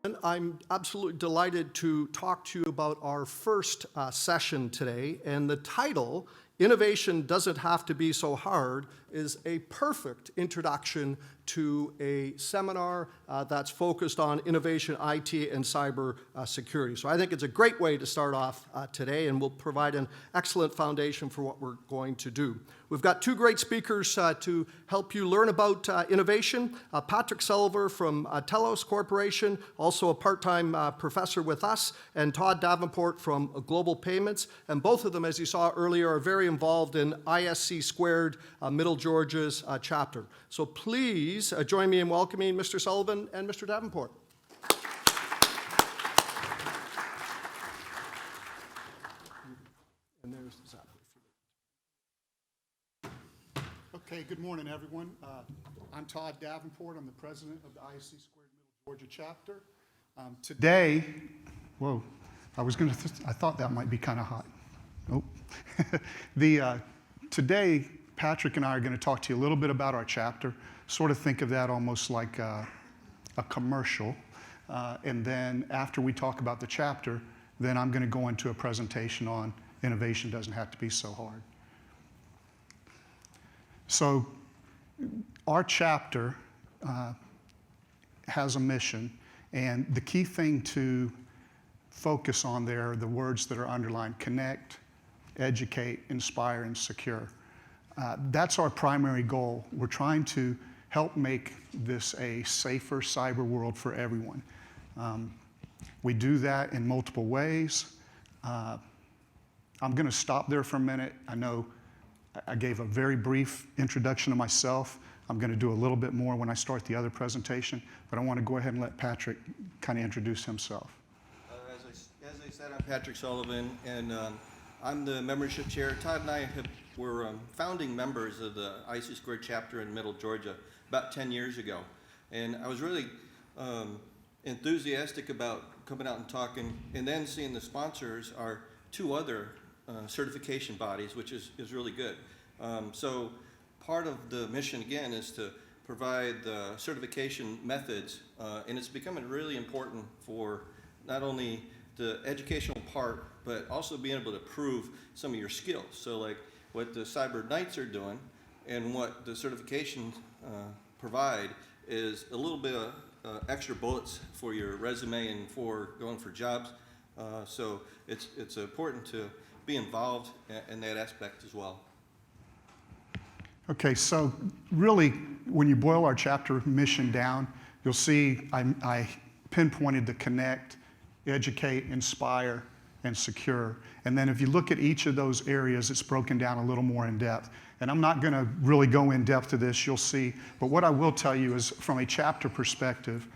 I'm absolutely delighted to talk to you about our first session today, and the title, Innovation Doesn't Have to Be So Hard, is a perfect introduction to a seminar that's focused on innovation, IT, and cyber security. So I think it's a great way to start off today, and will provide an excellent foundation for what we're going to do. We've got two great speakers to help you learn about innovation. Patrick Sullivan from Telos Corporation, also a part-time professor with us, and Todd Davenport from Global Payments. And both of them, as you saw earlier, are very involved in ISC Squared, Middle Georgia's chapter. So please join me in welcoming Mr. Sullivan and Mr. Davenport. And there's the zapper. Okay, good morning, everyone. I'm Todd Davenport. I'm the president of the ISC Squared Middle Georgia chapter. Today, whoa, I thought that might be kind of hot. Nope. Today, Patrick and I are going to talk to you a little bit about our chapter. Sort of think of that almost like a commercial. And then after we talk about the chapter, then I'm going to go into a presentation on innovation doesn't have to be so hard. So our chapter has a mission, and the key thing to focus on there are the words that are underlined: connect, educate, inspire, and secure. That's our primary goal. We're trying to help make this a safer cyber world for everyone. We do that in multiple ways. I'm going to stop there for a minute. I know I gave a very brief introduction to myself. I'm going to do a little bit more when I start the other presentation, but I want to go ahead and let Patrick kind of introduce himself. As I said, I'm Patrick Sullivan, and I'm the membership chair. Todd and I were founding members of the ISC Squared chapter in Middle Georgia about 10 years ago. And I was really enthusiastic about coming out and talking, and then seeing the sponsors are two other certification bodies, which is really good. So part of the mission, again, is to provide the certification methods, and it's becoming really important for not only the educational part, but also being able to prove some of your skills. So like what the Cyber Knights are doing and what the certifications provide is a little bit of extra bullets for your resume and for going for jobs. So it's important to be involved in that aspect as well. Okay, so really, when you boil our chapter mission down, you'll see I pinpointed the connect, educate, inspire, and secure. And then if you look at each of those areas, it's broken down a little more in depth. And I'm not going to really go in depth to this, you'll see. But what I will tell you is, from a chapter perspective,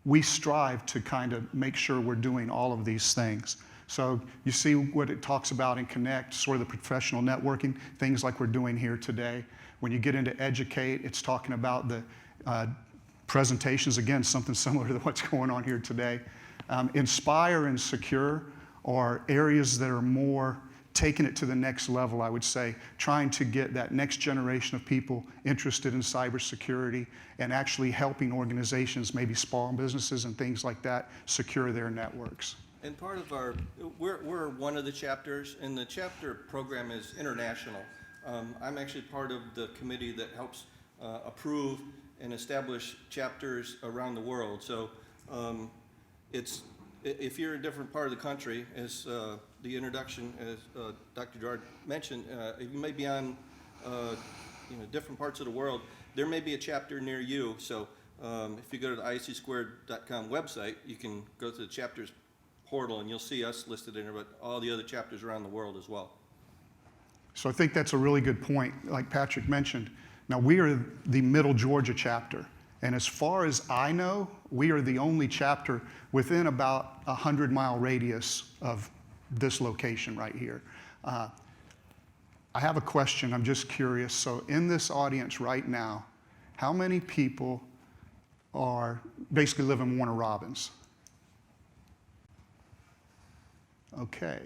we strive to kind of make sure we're doing all of these things. So you see what it talks about in Connect, sort of the professional networking, things like we're doing here today. When you get into Educate, it's talking about the presentations, again, something similar to what's going on here today. Inspire and Secure are areas that are more taking it to the next level, I would say, trying to get that next generation of people interested in cybersecurity and actually helping organizations, maybe small businesses and things like that, secure their networks. And part of we're one of the chapters, and the chapter program is international. I'm actually part of the committee that helps approve and establish chapters around the world. So if you're in a different part of the country, as the introduction, as Dr. Gerard mentioned, you may be on different parts of the world. There may be a chapter near you. So if you go to the ISCSquared.com website, you can go to the chapters portal, and you'll see us listed in there, but all the other chapters around the world as well. So I think that's a really good point, like Patrick mentioned. Now, we are the Middle Georgia chapter, and as far as I know, we are the only chapter within about a 100-mile radius of this location right here. I have a question, I'm just curious. So in this audience right now, how many people basically live in Warner Robins? Okay.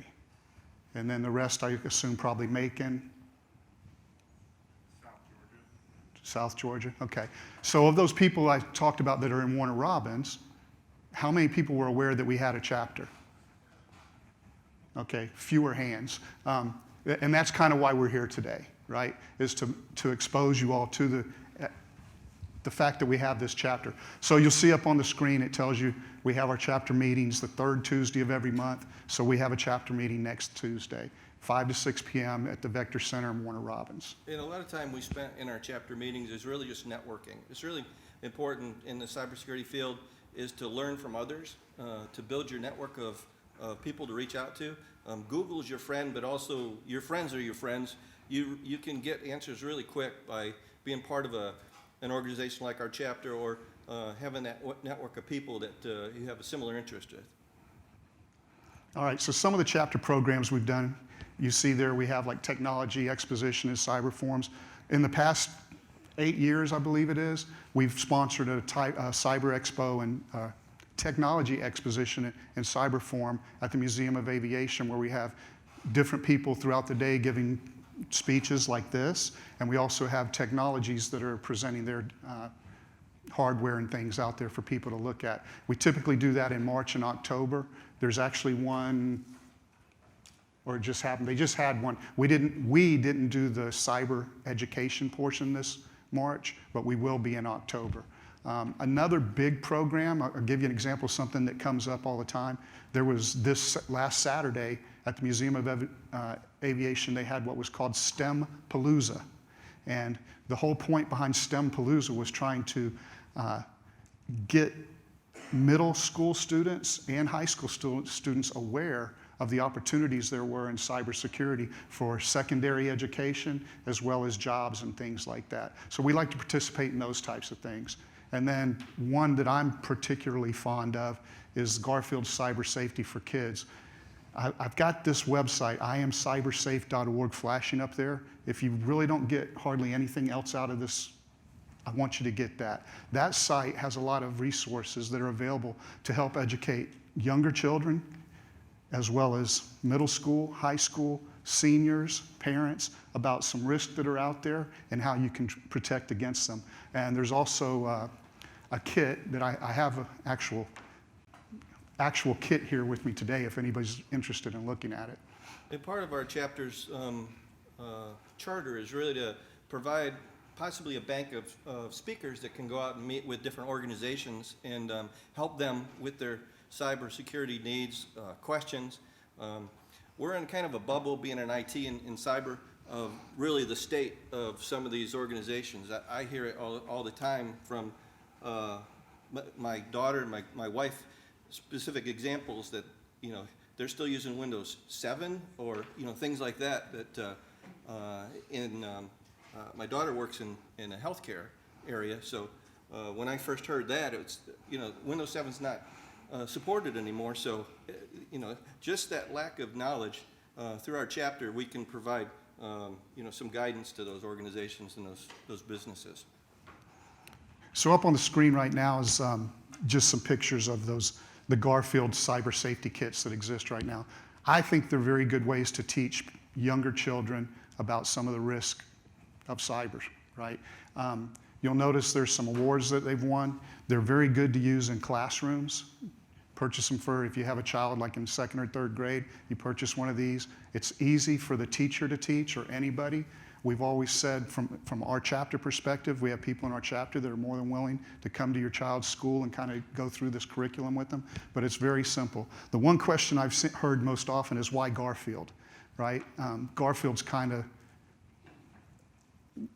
And then the rest, I assume, probably Macon. South Georgia, okay. So of those people I talked about that are in Warner Robins, How many people were aware that we had a chapter? Okay, fewer hands. And that's kind of why we're here today, right? Is to expose you all to the fact that we have this chapter. So you'll see up on the screen, it tells you we have our chapter meetings the third Tuesday of every month. So we have a chapter meeting next Tuesday, 5 to 6 p.m. at the Vector Center in Warner Robins. And a lot of time we spent in our chapter meetings is really just networking. It's really important in the cybersecurity field is to learn from others, to build your network of people to reach out to. Google's your friend, but also your friends are your friends. You can get answers really quick by being part of an organization like our chapter, or having that network of people that you have a similar interest with. All right, so some of the chapter programs we've done, you see there we have like technology exposition and cyber forums. In the past 8 years, I believe it is, we've sponsored a cyber expo and technology exposition and cyber forum at the Museum of Aviation, where we have different people throughout the day giving speeches like this, and we also have technologies that are presenting their hardware and things out there for people to look at. We typically do that in March and October. There's actually one, or it just happened, they just had one. We didn't do the cyber education portion this March, but we will be in October. Another big program, I'll give you an example of something that comes up all the time. There was this last Saturday at the Museum of Aviation, they had what was called STEM Palooza. And the whole point behind STEM Palooza was trying to get middle school students and high school students aware of the opportunities there were in cybersecurity for secondary education as well as jobs and things like that. So we like to participate in those types of things. And then one that I'm particularly fond of is Garfields Cyber Safety for Kids. I've got this website, iamcybersafe.org, flashing up there. If you really don't get hardly anything else out of this, I want you to get that. That site has a lot of resources that are available to help educate younger children, as well as middle school, high school, seniors, parents, about some risks that are out there and how you can protect against them. And there's also a kit that I have an actual kit here with me today if anybody's interested in looking at it. And part of our chapter's charter is really to provide possibly a bank of speakers that can go out and meet with different organizations and help them with their cybersecurity needs, questions. We're in kind of a bubble, being in IT and in cyber, of really the state of some of these organizations. I hear it all the time from my daughter and my wife, specific examples that, you know, they're still using Windows 7 or, you know, things like that. My daughter works in a healthcare area, so when I first heard that, it's, you know, Windows 7's not supported anymore. So, you know, just that lack of knowledge, through our chapter, we can provide, you know, some guidance to those organizations and those businesses. So up on the screen right now is just some pictures of the Garfields cyber safety kits that exist right now. I think they're very good ways to teach younger children about some of the risk of cyber, right? You'll notice there's some awards that they've won. They're very good to use in classrooms. Purchase them for, if you have a child like in 2nd or 3rd grade, you purchase one of these. It's easy for the teacher to teach, or anybody. We've always said from our chapter perspective, we have people in our chapter that are more than willing to come to your child's school and kind of go through this curriculum with them, but it's very simple. The one question I've heard most often is, why Garfield, right? Garfield's kind of,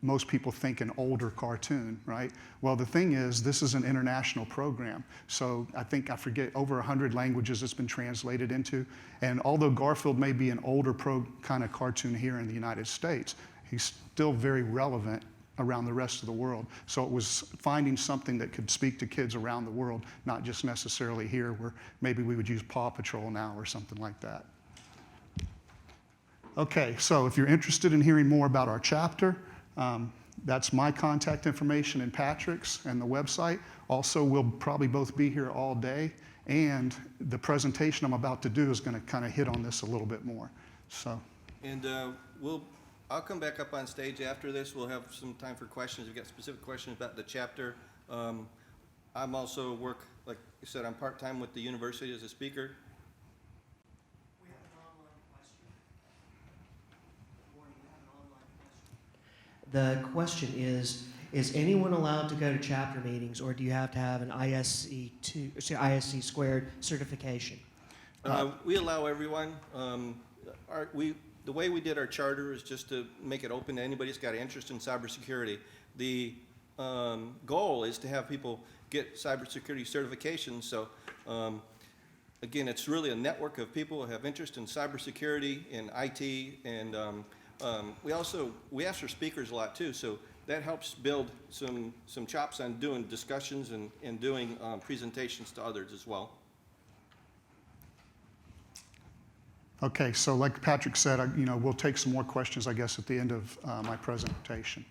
most people think an older cartoon, right? Well, the thing is, this is an international program. So I forget, over 100 languages it's been translated into. And although Garfield may be an older kind of cartoon here in the United States, he's still very relevant around the rest of the world. So it was finding something that could speak to kids around the world, not just necessarily here, where maybe we would use Paw Patrol now or something like that. Okay, so if you're interested in hearing more about our chapter, that's my contact information and Patrick's and the website. Also, we'll probably both be here all day, and the presentation I'm about to do is going to kind of hit on this a little bit more. So. And I'll come back up on stage after this. We'll have some time for questions. If you've got specific questions about the chapter. I'm also work like I said, I'm part-time with the university as a speaker. We have an online question. Warning, we have an online question. The question is anyone allowed to go to chapter meetings, or do you have to have an ISC squared certification? We allow everyone. The way we did our charter is just to make it open to anybody who's got an interest in cybersecurity. The goal is to have people get cybersecurity certification. So again, it's really a network of people who have interest in cybersecurity, in IT, and we ask for speakers a lot too. So that helps build some chops on doing discussions and doing presentations to others as well. Okay, so like Patrick said, we'll take some more questions, I guess, at the end of my presentation.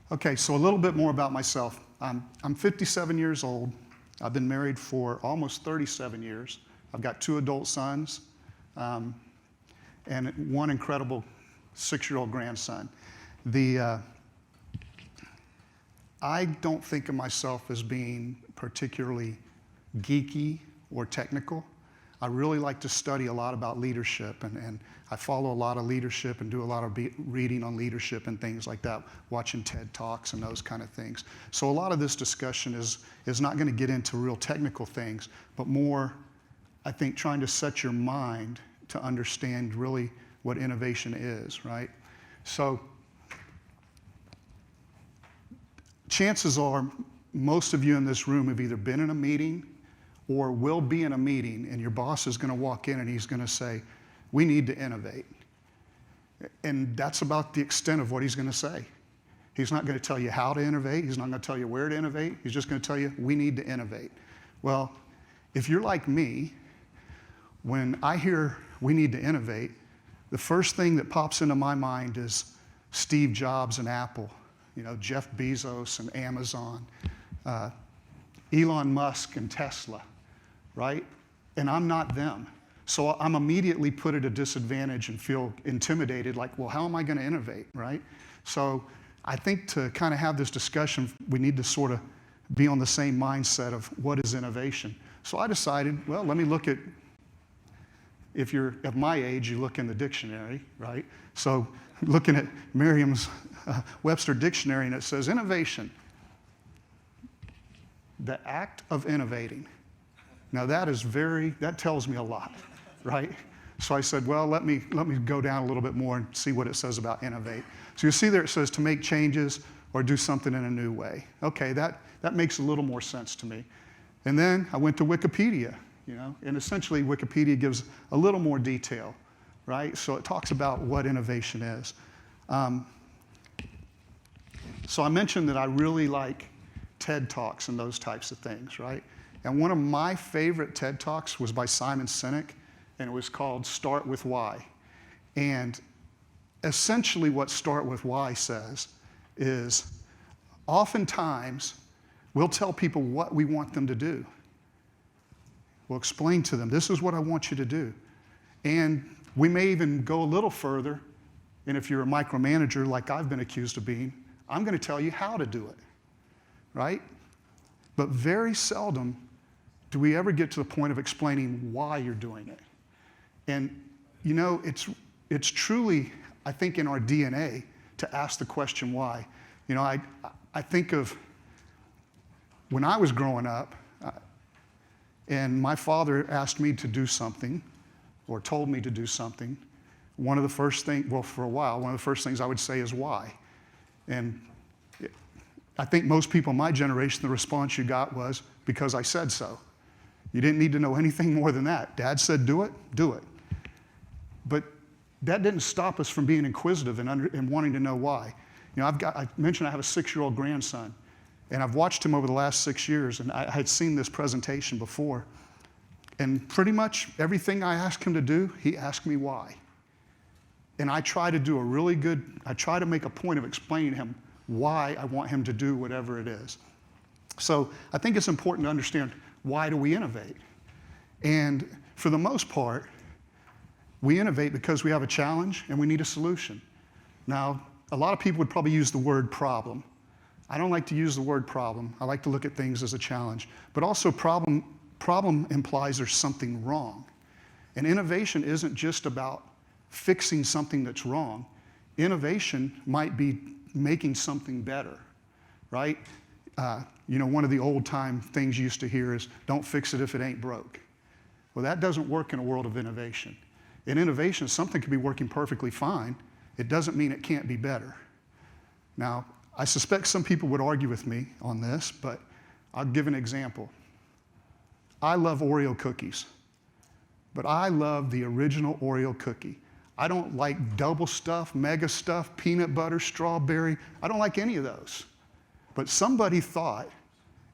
Okay, so a little bit more about myself. I'm 57 years old. I've been married for almost 37 years. I've got 2 adult sons and one incredible 6-year-old grandson. I don't think of myself as being particularly geeky or technical. I really like to study a lot about leadership, and I follow a lot of leadership and do a lot of reading on leadership and things like that, watching TED Talks and those kind of things. So a lot of this discussion is not going to get into real technical things, but more, I think, trying to set your mind to understand really what innovation is, right? So chances are most of you in this room have either been in a meeting or will be in a meeting, and your boss is going to walk in and he's going to say, we need to innovate. And that's about the extent of what he's going to say. He's not going to tell you how to innovate. He's not going to tell you where to innovate. He's just going to tell you, we need to innovate. Well, if you're like me, when I hear we need to innovate, the first thing that pops into my mind is Steve Jobs and Apple, Jeff Bezos and Amazon, Elon Musk and Tesla, right? And I'm not them. So I'm immediately put at a disadvantage and feel intimidated, like, well, how am I going to innovate, right? So I think to kind of have this discussion, we need to sort of be on the same mindset of what is innovation. So I decided, well, let me look at, if you're of my age, you look in the dictionary, right? So looking at Merriam-Webster dictionary, and it says innovation, the act of innovating. Now that tells me a lot, right? So I said, well, let me go down a little bit more and see what it says about innovate. So you see there it says to make changes or do something in a new way. Okay, that makes a little more sense to me. And then I went to Wikipedia, and essentially Wikipedia gives a little more detail, right? So it talks about what innovation is. So I mentioned that I really like TED Talks and those types of things, right? And one of my favorite TED Talks was by Simon Sinek, and it was called Start With Why. And essentially what Start With Why says is oftentimes we'll tell people what we want them to do. We'll explain to them, this is what I want you to do. And we may even go a little further, and if you're a micromanager like I've been accused of being, I'm going to tell you how to do it, right? But very seldom do we ever get to the point of explaining why you're doing it. And it's truly, I think, in our DNA to ask the question why. I think of when I was growing up, and my father asked me to do something, or told me to do something, one of the first things, well, for a while, one of the first things I would say is why. And I think most people in my generation, the response you got was, because I said so. You didn't need to know anything more than that. Dad said do it, do it. But that didn't stop us from being inquisitive and wanting to know why. I mentioned I have a 6-year-old grandson, and I've watched him over the last 6 years, and I had seen this presentation before. And pretty much everything I asked him to do, he asked me why. And I try to make a point of explaining to him why I want him to do whatever it is. So I think it's important to understand, why do we innovate? And for the most part, we innovate because we have a challenge and we need a solution. Now, a lot of people would probably use the word problem, I don't like to use the word problem. I like to look at things as a challenge. But also problem implies there's something wrong. And innovation isn't just about fixing something that's wrong. Innovation might be making something better, right? One of the old-time things you used to hear is, don't fix it if it ain't broke. Well, that doesn't work in a world of innovation. In innovation, something could be working perfectly fine. It doesn't mean it can't be better. Now, I suspect some people would argue with me on this, but I'll give an example. I love Oreo cookies, but I love the original Oreo cookie. I don't like double stuff, mega stuff, peanut butter, strawberry. I don't like any of those. But somebody thought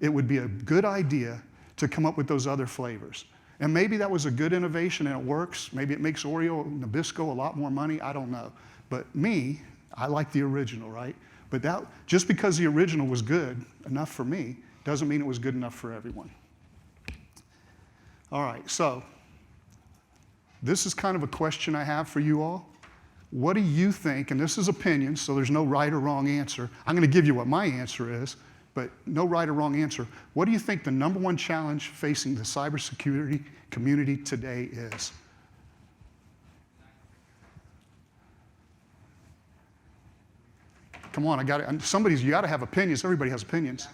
it would be a good idea to come up with those other flavors. And maybe that was a good innovation and it works. Maybe it makes Oreo and Nabisco a lot more money. I don't know. But me, I like the original, right? But that, just because the original was good enough for me doesn't mean it was good enough for everyone. All right, so this is kind of a question I have for you all. What do you think, and this is opinion, so there's no right or wrong answer. I'm going to give you what my answer is, but no right or wrong answer. What do you think the number one challenge facing the cybersecurity community today is? Come on, you got to have opinions. Everybody has opinions.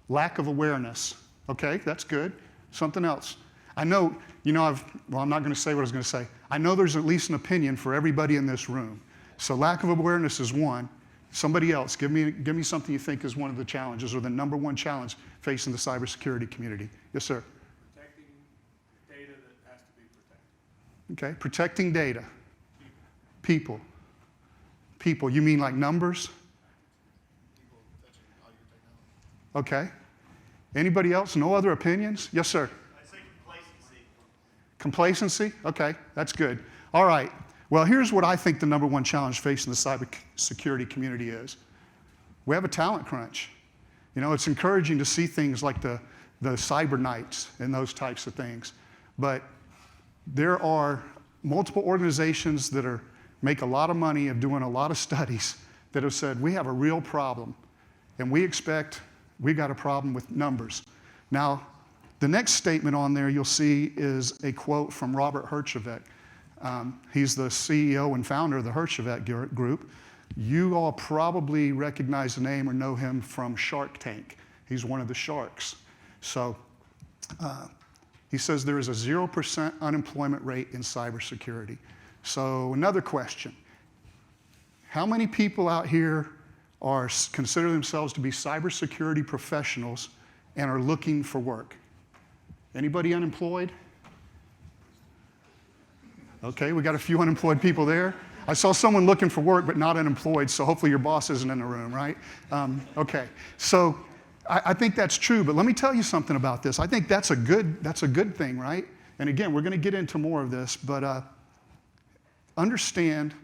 Lack of awareness. Okay, that's good. Something else. I know, I'm not going to say what I was going to say. I know there's at least an opinion for everybody in this room. So lack of awareness is one. Somebody else, give me something you think is one of the challenges or the number one challenge facing the cybersecurity community. Yes, sir. Protecting data that has to be protected. Okay, protecting data. People. People, you mean like numbers? People touching all your technology. Okay. Anybody else? No other opinions? Yes, sir. I say complacency. Complacency? Okay, that's good. All right. Well, here's what I think the number one challenge facing the cybersecurity community is. We have a talent crunch. It's encouraging to see things like the cyber nights and those types of things. But there are multiple organizations that make a lot of money of doing a lot of studies that have said, we have a real problem, and we got a problem with numbers. Now, the next statement on there you'll see is a quote from Robert Herjavec. He's the CEO and founder of the Herjavec Group. You all probably recognize the name or know him from Shark Tank. He's one of the sharks. So he says there is a 0% unemployment rate in cybersecurity. So another question. How many people out here consider themselves to be cybersecurity professionals and are looking for work? Anybody unemployed? Okay, we got a few unemployed people there. I saw someone looking for work but not unemployed, so hopefully your boss isn't in the room, right? Okay, so I think that's true, but let me tell you something about this. I think that's a good thing, right? And again, we're going to get into more of this, but understand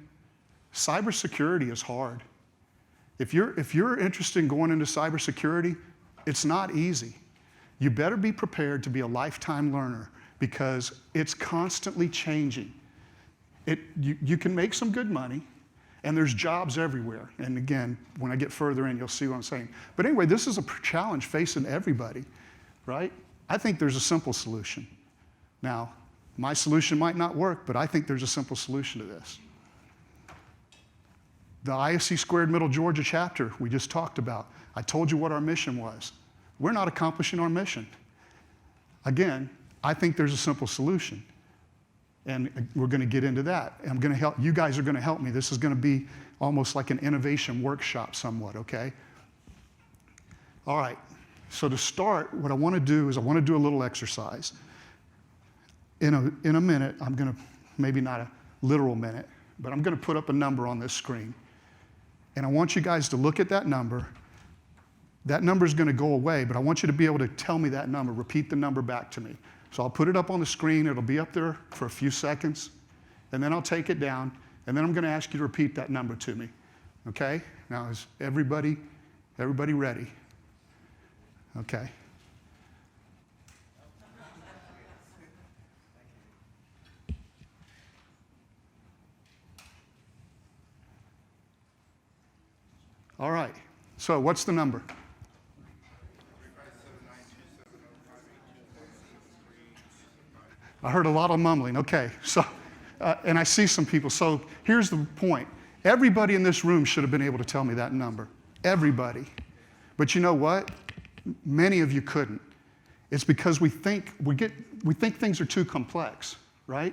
cybersecurity is hard. If you're interested in going into cybersecurity, it's not easy. You better be prepared to be a lifetime learner because it's constantly changing. You can make some good money, and there's jobs everywhere. And again, when I get further in, you'll see what I'm saying. But anyway, this is a challenge facing everybody, right? I think there's a simple solution. Now, my solution might not work, but I think there's a simple solution to this. The ISC Squared Middle Georgia chapter we just talked about, I told you what our mission was. We're not accomplishing our mission. Again, I think there's a simple solution. And we're going to get into that. I'm going to help, you guys are going to help me. This is going to be almost like an innovation workshop somewhat, okay? All right, so to start, what I want to do is I want to do a little exercise. In a minute, I'm going to, maybe not a literal minute, but I'm going to put up a number on this screen. And I want you guys to look at that number. That number is going to go away, but I want you to be able to tell me that number, repeat the number back to me. So I'll put it up on the screen, it'll be up there for a few seconds, and then I'll take it down, and then I'm going to ask you to repeat that number to me. Okay? Now, is everybody ready? Okay. All right. So what's the number? I heard a lot of mumbling. Okay, so, and I see some people. So here's the point. Everybody in this room should have been able to tell me that number. Everybody. But you know what? Many of you couldn't. It's because we think things are too complex, right?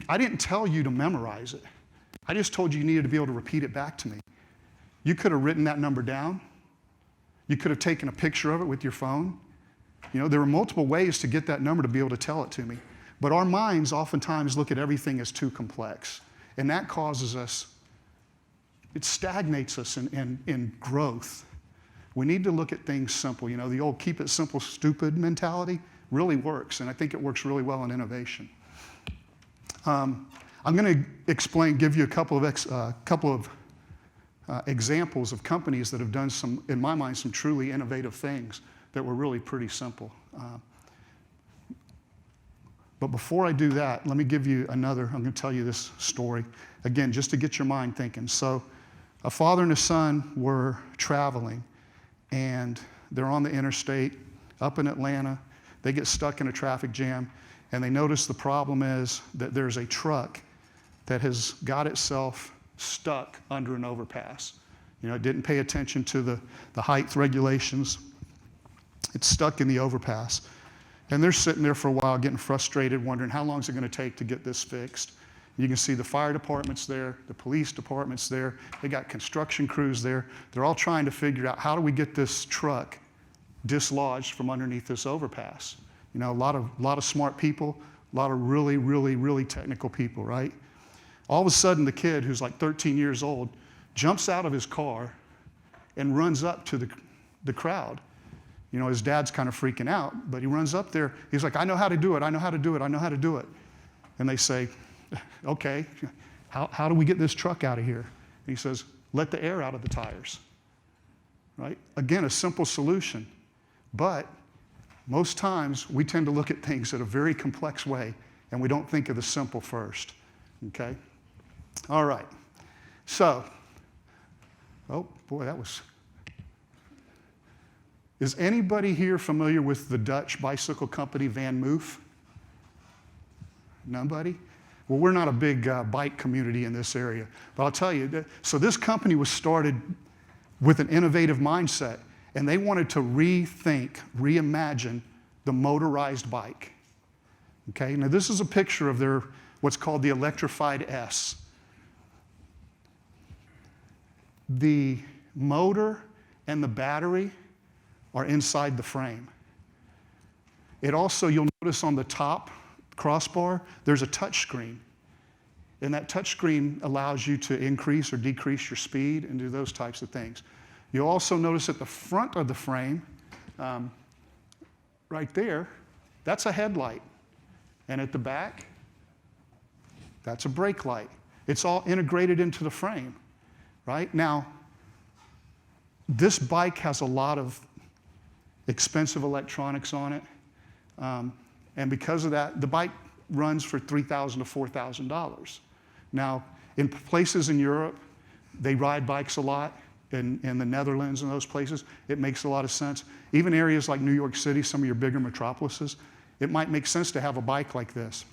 I didn't tell you to memorize it. I just told you you needed to be able to repeat it back to me. You could have written that number down. You could have taken a picture of it with your phone. You know, there are multiple ways to get that number to be able to tell it to me. But our minds oftentimes look at everything as too complex. And that causes us, it stagnates us in growth. We need to look at things simple. You know, the old keep it simple, stupid mentality really works. And I think it works really well in innovation. I'm going to give you a couple of examples of companies that have done some, in my mind, some truly innovative things that were really pretty simple. But before I do that, let me give you I'm going to tell you this story, again, just to get your mind thinking. So a father and a son were traveling, and they're on the interstate up in Atlanta. They get stuck in a traffic jam, and they notice the problem is that there's a truck that has got itself stuck under an overpass. You know, it didn't pay attention to the height regulations. It's stuck in the overpass. And they're sitting there for a while getting frustrated, wondering how long is it going to take to get this fixed. You can see the fire department's there, the police department's there, they got construction crews there. They're all trying to figure out how do we get this truck dislodged from underneath this overpass. You know, a lot of smart people, a lot of really, really, really technical people, right? All of a sudden, the kid, who's like 13 years old, jumps out of his car and runs up to the crowd. You know, his dad's kind of freaking out, but he runs up there. He's like, I know how to do it. I know how to do it. I know how to do it. And they say, okay, how do we get this truck out of here? And he says, let the air out of the tires, right? Again, a simple solution. But most times, we tend to look at things in a very complex way, and we don't think of the simple first, okay? All right. So, oh, boy, that was... Is anybody here familiar with the Dutch bicycle company Vanmoof? Nobody? Well, we're not a big bike community in this area. But I'll tell you, so this company was started with an innovative mindset, and they wanted to rethink, reimagine the motorized bike. Okay, now this is a picture of their, what's called the electrified S. The motor and the battery are inside the frame. It also, you'll notice on the top crossbar, there's a touch screen. And that touch screen allows you to increase or decrease your speed and do those types of things. You'll also notice at the front of the frame, right there, that's a headlight. And at the back, that's a brake light. It's all integrated into the frame, right? Now, this bike has a lot of expensive electronics on it. And because of that, the bike runs for $3,000 to $4,000. Now, in places in Europe, they ride bikes a lot. In the Netherlands and those places, it makes a lot of sense. Even areas like New York City, some of your bigger metropolises, it might make sense to have a bike like this.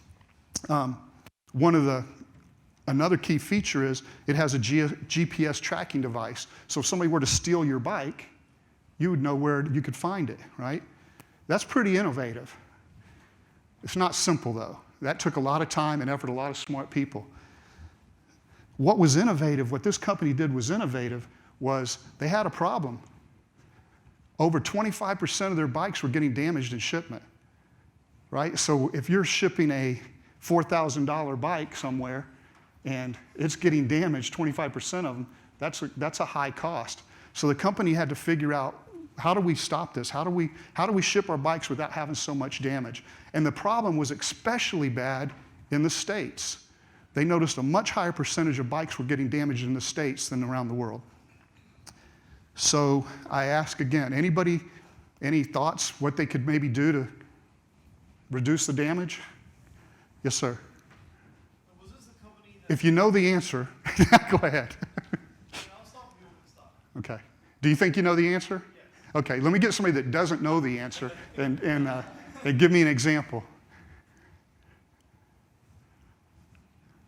Another key feature is it has a GPS tracking device. So if somebody were to steal your bike, you would know where you could find it, right? That's pretty innovative. It's not simple, though. That took a lot of time and effort, a lot of smart people. What was innovative, what this company did was innovative, was they had a problem. Over 25% of their bikes were getting damaged in shipment, right? So if you're shipping a $4,000 bike somewhere and it's getting damaged, 25% of them, that's a high cost. So the company had to figure out, how do we stop this? How do we ship our bikes without having so much damage? And the problem was especially bad in the States. They noticed a much higher percentage of bikes were getting damaged in the States than around the world. So I ask again, anybody, any thoughts what they could maybe do to reduce the damage? Yes, sir. Was this the company that... If you know the answer, go ahead. I'll stop you with the stop. Okay. Do you think you know the answer? Okay, let me get somebody that doesn't know the answer and give me an example.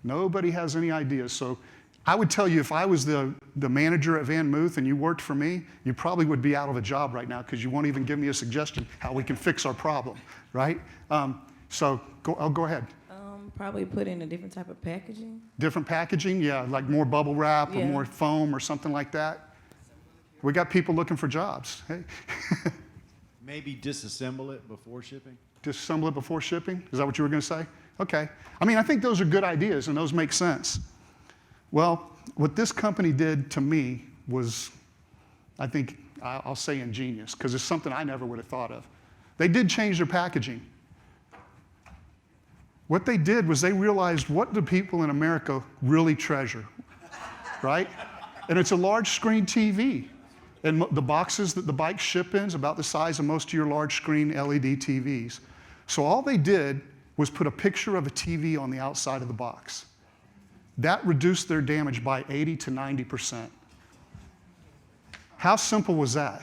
Nobody has any ideas. So I would tell you, if I was the manager at Vanmoof and you worked for me, you probably would be out of a job right now because you won't even give me a suggestion how we can fix our problem, right? So go ahead. Probably put in a different type of packaging. Different packaging, yeah, like more bubble wrap or Yeah. more foam or something like that. We got people looking for jobs. Hey, Maybe disassemble it before shipping? disassemble it before shipping? Is that what you were going to say? Okay. I mean, I think those are good ideas and those make sense. Well, what this company did to me was, I think, I'll say ingenious, because it's something I never would have thought of. They did change their packaging. What they did was they realized, what do people in America really treasure, right? And it's a large screen TV. And the boxes that the bikes ship in is about the size of most of your large screen LED TVs. So all they did was put a picture of a TV on the outside of the box. That reduced their damage by 80 to 90%. How simple was that?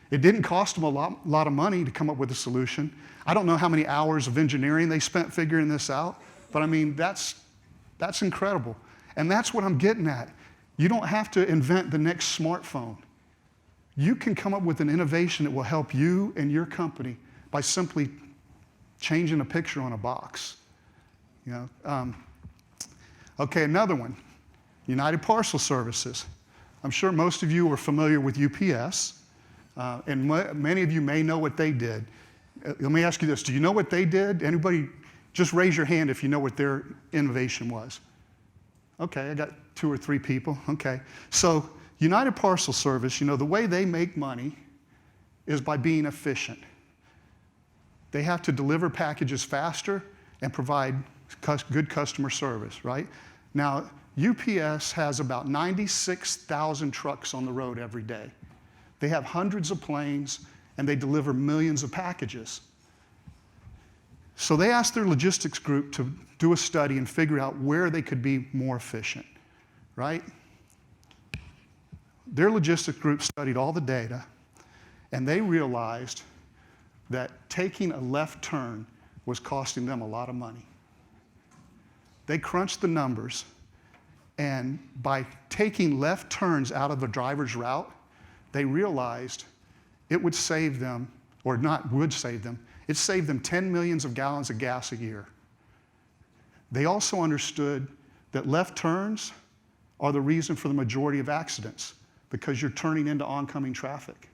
It didn't cost them a lot of money to come up with a solution. I don't know how many hours of engineering they spent figuring this out, but I mean, that's incredible. And that's what I'm getting at. You don't have to invent the next smartphone. You can come up with an innovation that will help you and your company by simply changing a picture on a box. You know? Okay, another one, United Parcel Services. I'm sure most of you are familiar with UPS, and many of you may know what they did. Let me ask you this, do you know what they did? Anybody, just raise your hand if you know what their innovation was. Okay, I got 2 or 3 people, okay. So United Parcel Service, you know, the way they make money is by being efficient. They have to deliver packages faster and provide good customer service, right? Now, UPS has about 96,000 trucks on the road every day. They have hundreds of planes, and they deliver millions of packages. So they asked their logistics group to do a study and figure out where they could be more efficient, right? Their logistics group studied all the data, and they realized that taking a left turn was costing them a lot of money. They crunched the numbers, and by taking left turns out of a driver's route, they realized it would save them, or not would save them, it saved them 10 millions of gallons of gas a year. They also understood that left turns are the reason for the majority of accidents, because you're turning into oncoming traffic.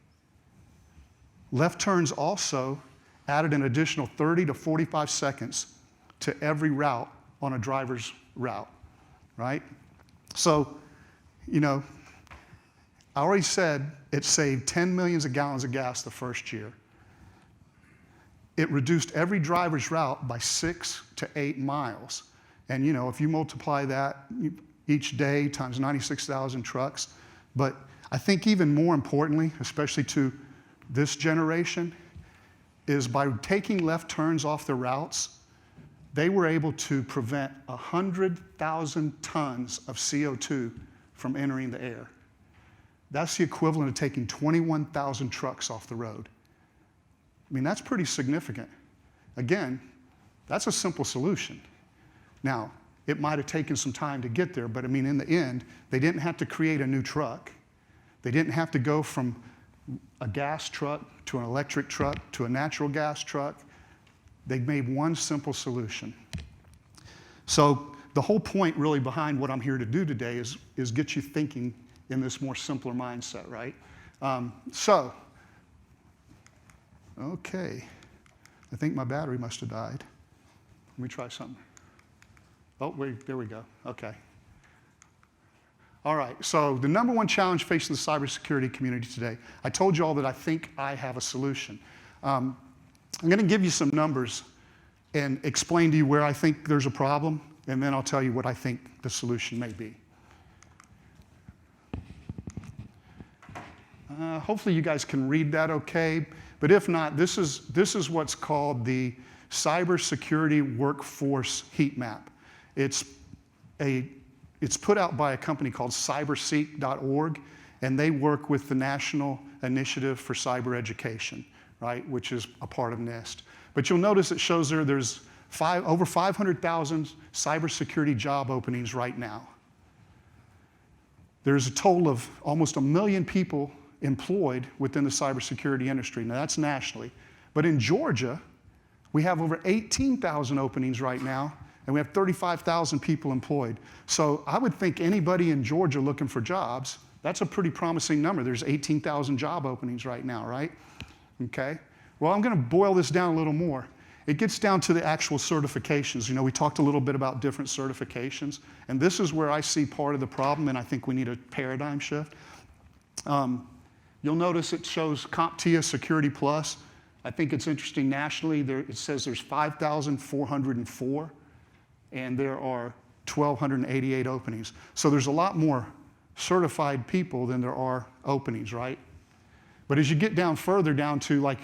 Left turns also added an additional 30 to 45 seconds to every route on a driver's route, right? So, you know, I already said it saved 10 millions of gallons of gas the first year. It reduced every driver's route by 6 to 8 miles. And you know, if you multiply that each day times 96,000 trucks, but I think even more importantly, especially to this generation, is by taking left turns off the routes, they were able to prevent 100,000 tons of CO2 from entering the air. That's the equivalent of taking 21,000 trucks off the road. I mean, that's pretty significant. Again, that's a simple solution. Now, it might have taken some time to get there, but I mean, in the end, they didn't have to create a new truck. They didn't have to go from a gas truck to an electric truck to a natural gas truck. They made one simple solution. So the whole point really behind what I'm here to do today is get you thinking in this more simpler mindset, right? Okay. I think my battery must have died. Let me try something. Oh, wait, there we go. Okay. All right, so the number one challenge facing the cybersecurity community today. I told you all that I think I have a solution. I'm going to give you some numbers and explain to you where I think there's a problem, and then I'll tell you what I think the solution may be. Hopefully you guys can read that okay, but if not, this is what's called the Cybersecurity Workforce Heat Map. It's put out by a company called cyberseek.org, and they work with the National Initiative for Cyber Education, right, which is a part of NIST. But you'll notice it shows there's over 500,000 cybersecurity job openings right now. There's a total of almost 1 million people employed within the cybersecurity industry. Now that's nationally. But in Georgia, we have over 18,000 openings right now, and we have 35,000 people employed. So I would think anybody in Georgia looking for jobs, that's a pretty promising number. There's 18,000 job openings right now, right? Okay. Well, I'm going to boil this down a little more. It gets down to the actual certifications. You know, we talked a little bit about different certifications, and this is where I see part of the problem, and I think we need a paradigm shift. You'll notice it shows CompTIA Security Plus. I think it's interesting nationally. It says there's 5,404, and there are 1,288 openings. So there's a lot more certified people than there are openings, right? But as you get down further down to like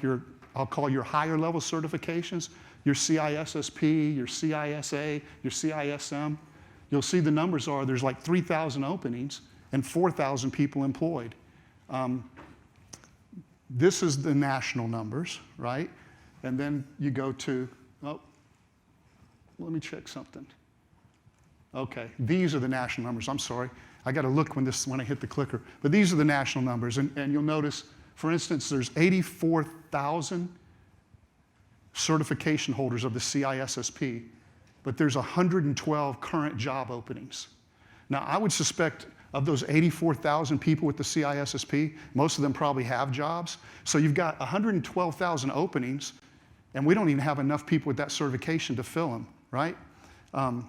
I'll call your higher level certifications, your CISSP, your CISA, your CISM, you'll see the numbers there's like 3,000 openings and 4,000 people employed. This is the national numbers, right? And then you go to, let me check something. Okay, these are the national numbers. I'm sorry. I got to look when I hit the clicker. But these are the national numbers. And you'll notice, for instance, there's 84,000 certification holders of the CISSP, but there's 112 current job openings. Now, I would suspect of those 84,000 people with the CISSP, most of them probably have jobs. So you've got 112,000 openings, and we don't even have enough people with that certification to fill them, right? And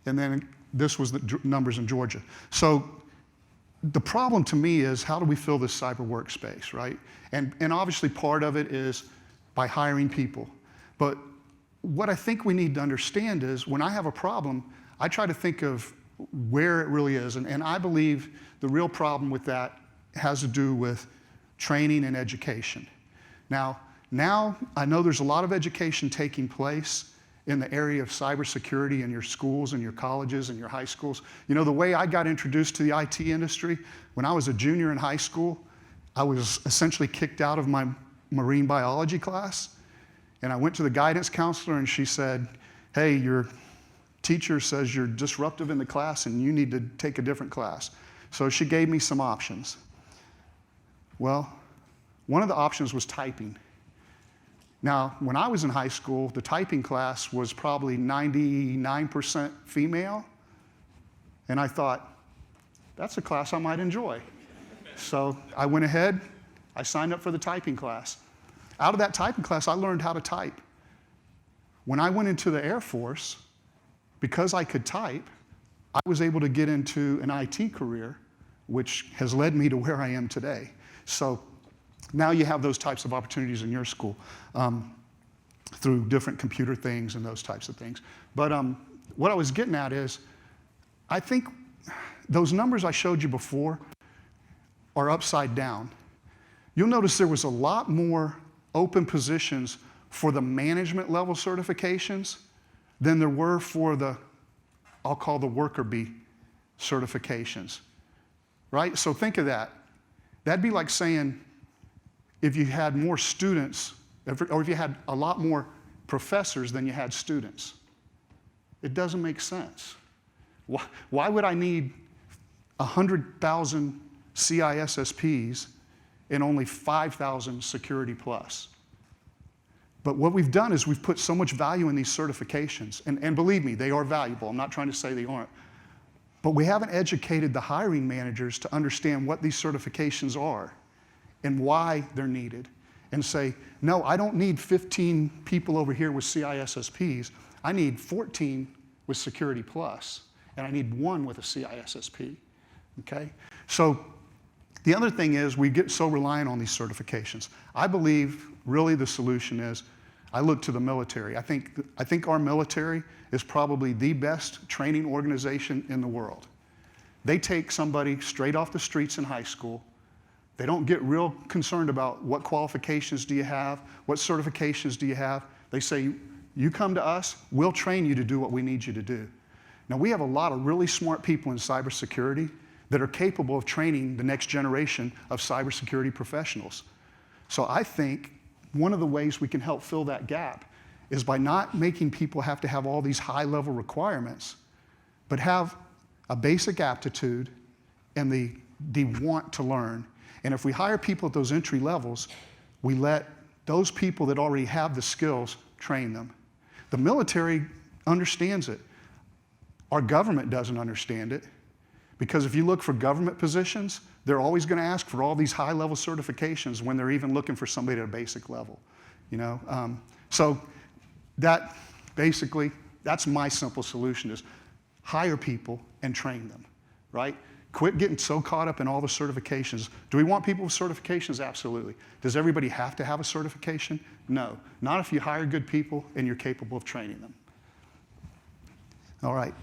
then this was the numbers in Georgia. So the problem to me is, how do we fill this cyber workspace, right? And obviously part of it is by hiring people. But what I think we need to understand is, when I have a problem, I try to think of where it really is. And I believe the real problem with that has to do with training and education. Now I know there's a lot of education taking place in the area of cybersecurity in your schools and your colleges and your high schools. You know, the way I got introduced to the IT industry, when I was a junior in high school, I was essentially kicked out of my marine biology class. And I went to the guidance counselor, and she said, hey, your teacher says you're disruptive in the class and you need to take a different class. So she gave me some options. Well, one of the options was typing. Now, when I was in high school, the typing class was probably 99% female, and I thought, that's a class I might enjoy. So I went ahead, I signed up for the typing class. Out of that typing class, I learned how to type. When I went into the Air Force, because I could type, I was able to get into an IT career, which has led me to where I am today. So now you have those types of opportunities in your school through different computer things and those types of things. But what I was getting at is, I think those numbers I showed you before are upside down. You'll notice there was a lot more open positions for the management level certifications than there were for the, I'll call the worker bee certifications, right? So think of that. That'd be like saying, if you had more students, or if you had a lot more professors than you had students. It doesn't make sense. Why would I need 100,000 CISSPs and only 5,000 Security Plus? But what we've done is we've put so much value in these certifications, and believe me, they are valuable. I'm not trying to say they aren't. But we haven't educated the hiring managers to understand what these certifications are and why they're needed. And say, no, I don't need 15 people over here with CISSPs. I need 14 with Security Plus, and I need 1 with a CISSP, okay? So the other thing is, we get so reliant on these certifications. I believe really the solution is, I look to the military. I think our military is probably the best training organization in the world. They take somebody straight off the streets in high school. They don't get real concerned about what qualifications do you have, what certifications do you have. They say, you come to us, we'll train you to do what we need you to do. Now, we have a lot of really smart people in cybersecurity that are capable of training the next generation of cybersecurity professionals. So I think one of the ways we can help fill that gap is by not making people have to have all these high-level requirements, but have a basic aptitude and the want to learn. And if we hire people at those entry levels, we let those people that already have the skills train them. The military understands it. Our government doesn't understand it, because if you look for government positions, they're always going to ask for all these high-level certifications when they're even looking for somebody at a basic level. So that basically, that's my simple solution, is hire people and train them, right? Quit getting so caught up in all the certifications. Do we want people with certifications? Absolutely. Does everybody have to have a certification? No. Not if you hire good people and you're capable of training them. All right.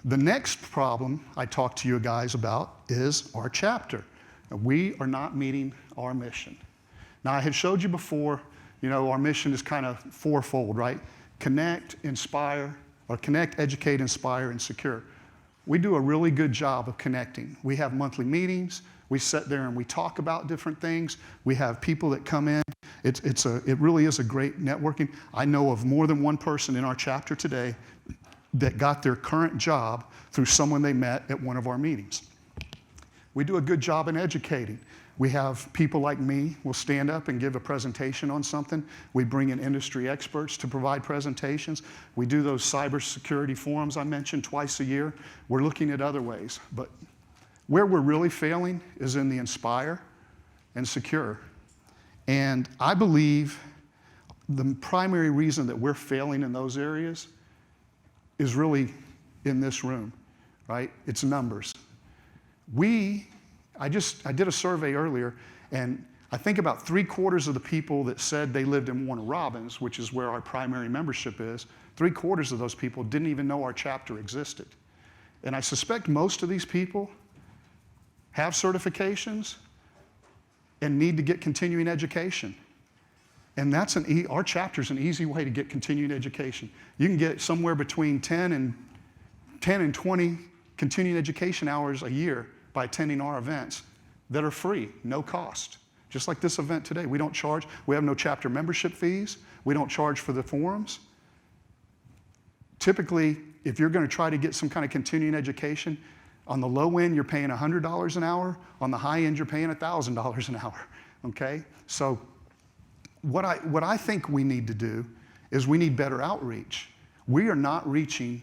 The next problem I talked to you guys about is our chapter. We are not meeting our mission. Now, I had showed you before, our mission is kind of fourfold, right? Connect, inspire, or connect, educate, inspire, and secure. We do a really good job of connecting. We have monthly meetings. We sit there and we talk about different things. We have people that come in. It really is a great networking. I know of more than one person in our chapter today that got their current job through someone they met at one of our meetings. We do a good job in educating. We have people like me will stand up and give a presentation on something. We bring in industry experts to provide presentations. We do those cybersecurity forums I mentioned twice a year. We're looking at other ways. But where we're really failing is in the inspire and secure. And I believe the primary reason that we're failing in those areas is really in this room, right? It's numbers. I did a survey earlier, and I think about 3/4 of the people that said they lived in Warner Robins, which is where our primary membership is, 3/4 of those people didn't even know our chapter existed. And I suspect most of these people have certifications and need to get continuing education. And our chapter is an easy way to get continuing education. You can get somewhere between 10 and 20 continuing education hours a year by attending our events that are free, no cost. Just like this event today, we don't charge. We have no chapter membership fees. We don't charge for the forums. Typically, if you're going to try to get some kind of continuing education, on the low end, you're paying $100 an hour. On the high end, you're paying $1,000 an hour, okay? So what I think we need to do is we need better outreach. We are not reaching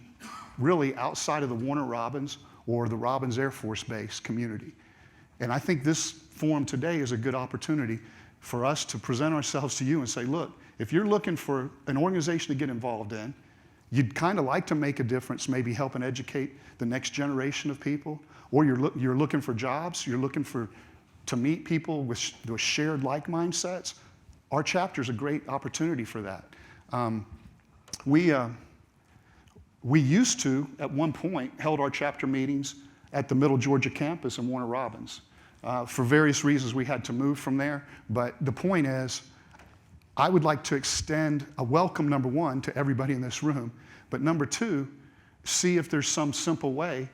really outside of the Warner Robins or the Robins Air Force Base community. And I think this forum today is a good opportunity for us to present ourselves to you and say, look, if you're looking for an organization to get involved in, you'd kind of like to make a difference, maybe help and educate the next generation of people, or you're looking for jobs, you're looking to meet people with shared like mindsets, our chapter is a great opportunity for that. We used to, at one point, held our chapter meetings at the Middle Georgia campus in Warner Robins. For various reasons, we had to move from there. But the point is, I would like to extend a welcome, number one, to everybody in this room. But number two, see if there's some simple way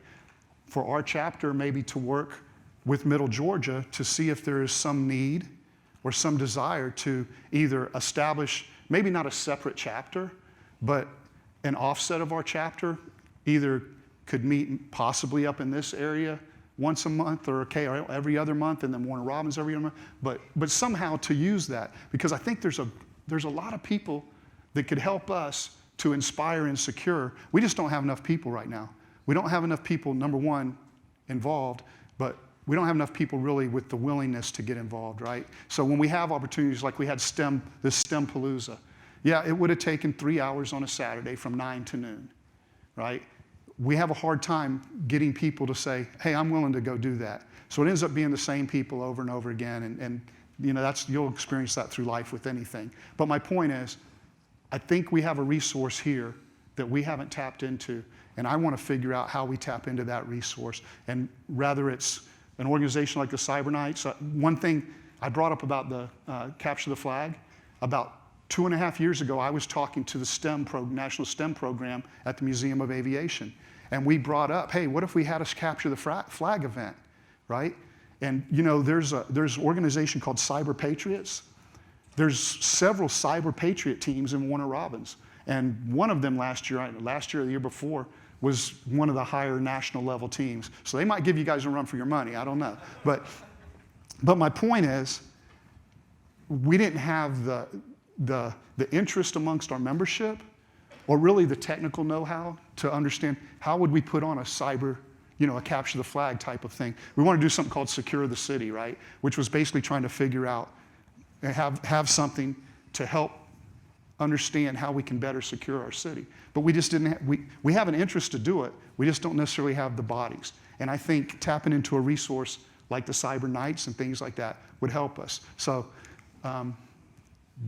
for our chapter maybe to work with Middle Georgia to see if there is some need or some desire to either establish, maybe not a separate chapter, but an offset of our chapter, either could meet possibly up in this area once a month or every other month, and then Warner Robins every other month, but somehow to use that, because I think there's a lot of people that could help us to inspire and secure. We just don't have enough people right now. We don't have enough people, number one, involved, but we don't have enough people really with the willingness to get involved, right? So when we have opportunities like we had this STEM Palooza, yeah, it would have taken 3 hours on a Saturday from 9 to noon, right? We have a hard time getting people to say, hey, I'm willing to go do that. So it ends up being the same people over and over again, and you'll experience that through life with anything. But my point is, I think we have a resource here that we haven't tapped into, and I want to figure out how we tap into that resource. And rather it's an organization like the Cyber Knights. One thing I brought up about the Capture the Flag, about 2.5 years ago, I was talking to the National STEM program at the Museum of Aviation. And we brought up, hey, what if we had us capture the flag event, right? And you know, there's an organization called Cyber Patriots. There's several Cyber Patriot teams in Warner Robins. And one of them last year or the year before, was one of the higher national level teams. So they might give you guys a run for your money, I don't know. But my point is, we didn't have the interest amongst our membership, or really the technical know-how to understand how would we put on a cyber, you know, a capture the flag type of thing. We want to do something called Secure the City, right? Which was basically trying to figure out, have something to help understand how we can better secure our city. But we just didn't, we have an interest to do it, we just don't necessarily have the bodies. And I think tapping into a resource like the Cyber Nights and things like that would help us. So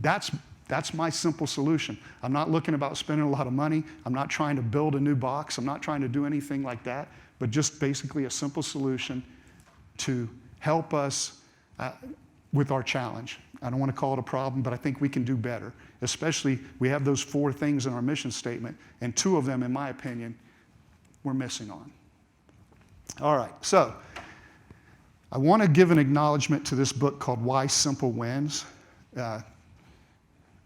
that's my simple solution. I'm not looking about spending a lot of money. I'm not trying to build a new box. I'm not trying to do anything like that, but just basically a simple solution to help us with our challenge. I don't want to call it a problem, but I think we can do better. Especially, we have those 4 things in our mission statement, and 2 of them, in my opinion, we're missing on. All right, so I want to give an acknowledgement to this book called Why Simple Wins.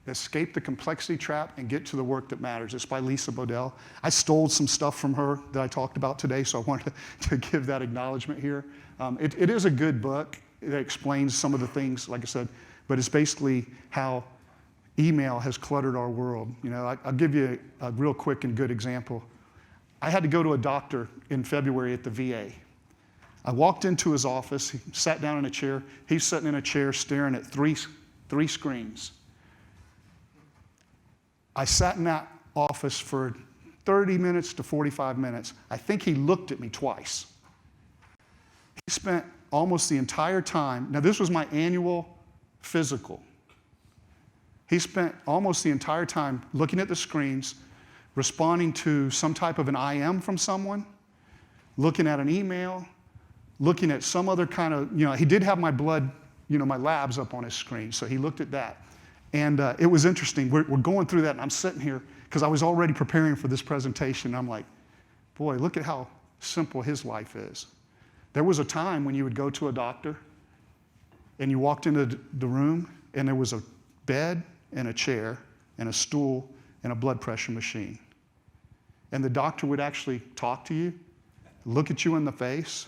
Escape the Complexity Trap and Get to the Work That Matters. It's by Lisa Bodell. I stole some stuff from her that I talked about today, so I wanted to give that acknowledgement here. It is a good book. It explains some of the things, like I said, but it's basically how email has cluttered our world. You know, I'll give you a real quick and good example. I had to go to a doctor in February at the VA. I walked into his office, he sat down in a chair. He's sitting in a chair staring at three screens. I sat in that office for 30 minutes to 45 minutes. I think he looked at me twice. He spent almost the entire time, now this was my annual physical. He spent almost the entire time looking at the screens, responding to some type of an IM from someone, looking at an email, looking at some other kind of, you know, he did have my blood, you know, my labs up on his screen, so he looked at that. And it was interesting. We're going through that, and I'm sitting here, because I was already preparing for this presentation, and I'm like, boy, look at how simple his life is. There was a time when you would go to a doctor, and you walked into the room, and there was a bed and a chair and a stool and a blood pressure machine. And the doctor would actually talk to you, look at you in the face,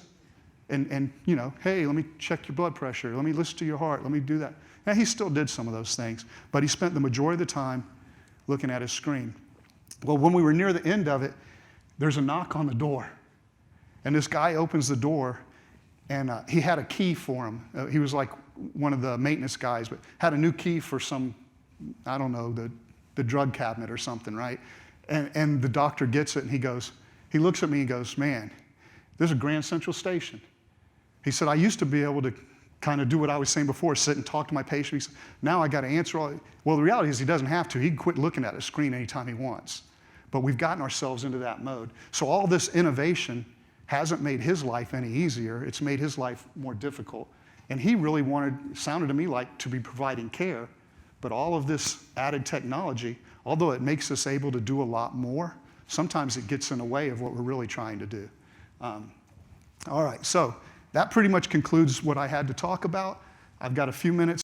and you know, hey, let me check your blood pressure, let me listen to your heart, let me do that. And he still did some of those things, but he spent the majority of the time looking at his screen. Well, when we were near the end of it, there's a knock on the door. And this guy opens the door, and he had a key for him. He was like one of the maintenance guys, but had a new key for some, I don't know, the drug cabinet or something, right? And the doctor gets it, and he looks at me and goes, man, this is Grand Central Station. He said, I used to be able to kind of do what I was saying before, sit and talk to my patient. He said, now I got to answer all. Well, the reality is he doesn't have to. He can quit looking at a screen anytime he wants. But we've gotten ourselves into that mode. So all this innovation hasn't made his life any easier. It's made his life more difficult. And he really sounded to me like to be providing care. But all of this added technology, although it makes us able to do a lot more, sometimes it gets in the way of what we're really trying to do. All right, so that pretty much concludes what I had to talk about. I've got a few minutes